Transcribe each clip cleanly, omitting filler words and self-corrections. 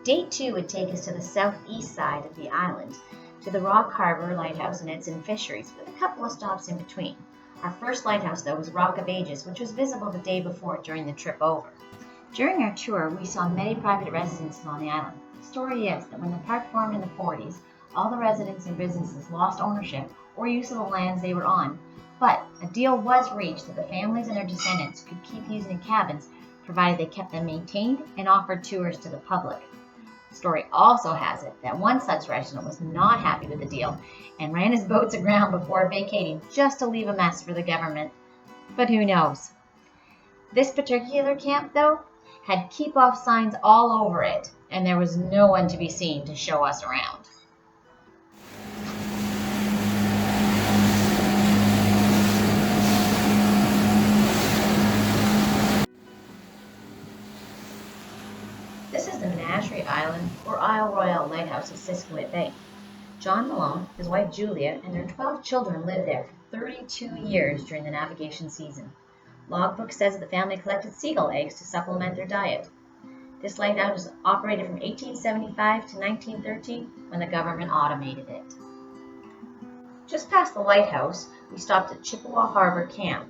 Day 2 would take us to the southeast side of the island, to the Rock Harbor Lighthouse and its fisheries, with a couple of stops in between. Our first lighthouse, though, was Rock of Ages, which was visible the day before during the trip over. During our tour, we saw many private residences on the island. The story is that when the park formed in the 40s, all the residents and businesses lost ownership or use of the lands they were on, but a deal was reached that the families and their descendants could keep using the cabins provided they kept them maintained and offered tours to the public. The story also has it that one such resident was not happy with the deal and ran his boats aground before vacating just to leave a mess for the government. But who knows? This particular camp, though, had keep-off signs all over it, and there was no one to be seen to show us around. This is the Menagerie Island or Isle Royale Lighthouse of Siskiwit Bay. John Malone, his wife Julia, and their 12 children lived there for 32 years during the navigation season. Logbook says that the family collected seagull eggs to supplement their diet. This lighthouse was operated from 1875 to 1913 when the government automated it. Just past the lighthouse, we stopped at Chippewa Harbor Camp.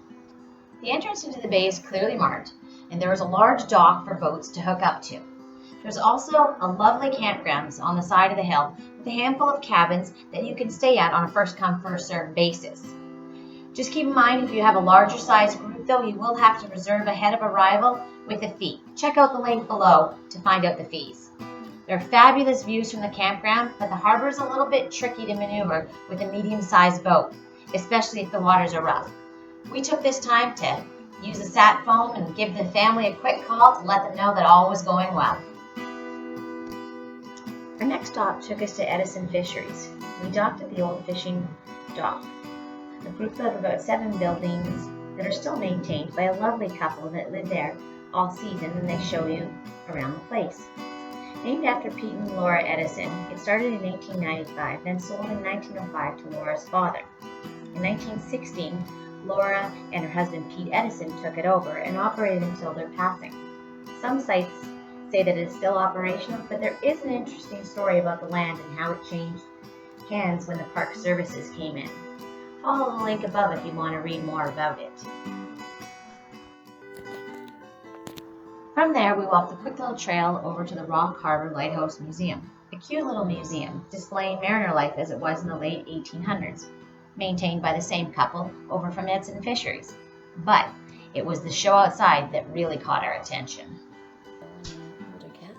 The entrance into the bay is clearly marked, and there is a large dock for boats to hook up to. There's also a lovely campground on the side of the hill with a handful of cabins that you can stay at on a first-come, first-served basis. Just keep in mind, if you have a larger size group, though, you will have to reserve ahead of arrival with a fee. Check out the link below to find out the fees. There are fabulous views from the campground, but the harbor is a little bit tricky to maneuver with a medium-sized boat, especially if the waters are rough. We took this time to use a sat phone and give the family a quick call to let them know that all was going well. Our next stop took us to Edison Fisheries. We docked at the old fishing dock. A group of about 7 buildings that are still maintained by a lovely couple that live there all season, and they show you around the place. Named after Pete and Laura Edison, it started in 1895, then sold in 1905 to Laura's father. In 1916, Laura and her husband Pete Edison took it over and operated until their passing. Some sites say that it is still operational, but there is an interesting story about the land and how it changed hands when the park services came in. Follow the link above if you want to read more about it. From there, we walked a quick little trail over to the Rock Harbor Lighthouse Museum, a cute little museum displaying mariner life as it was in the late 1800s, maintained by the same couple over from Edison Fisheries. But it was the show outside that really caught our attention. Older cat?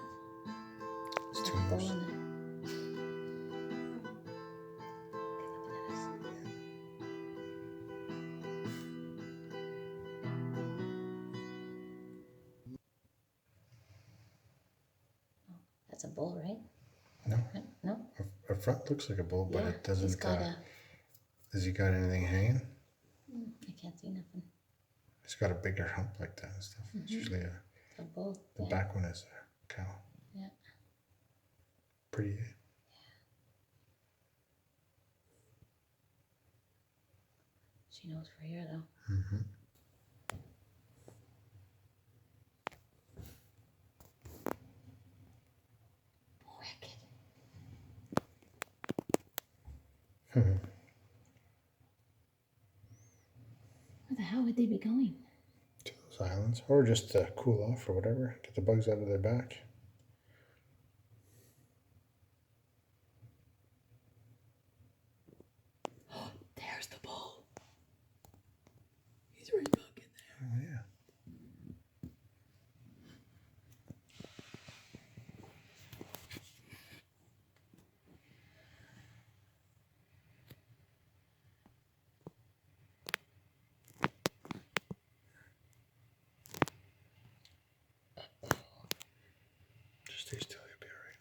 It's too much. That's a bull, right? No. No? Her front looks like a bull, but Yeah, it doesn't. he's got Has he got anything hanging? I can't see nothing. He's got a bigger hump like that and stuff. It's usually A bull. the Yeah. back one is a cow. Yeah. Pretty. Eh? She knows we're here, though. Mm-hmm. Wicked. Where the hell would they be going? To those islands, or just to cool off or whatever, get the bugs out of their back. There's the bull. He's right back in there. Oh yeah. Just stay still, you'll be alright.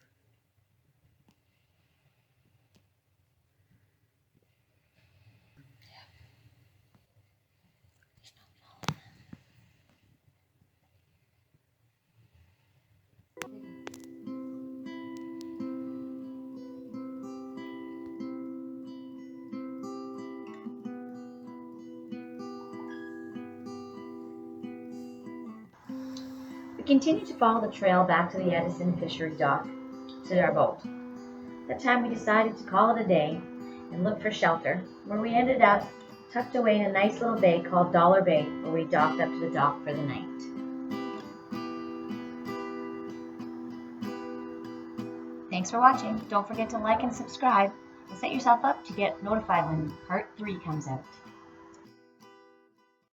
We continued to follow the trail back to the Edison Fishery dock. to our boat. That time we decided to call it a day and look for shelter, where we ended up tucked away in a nice little bay called Dollar Bay, where we docked up to the dock for the night. Thanks for watching. Don't forget to like and subscribe, and set yourself up to get notified when part 3 comes out.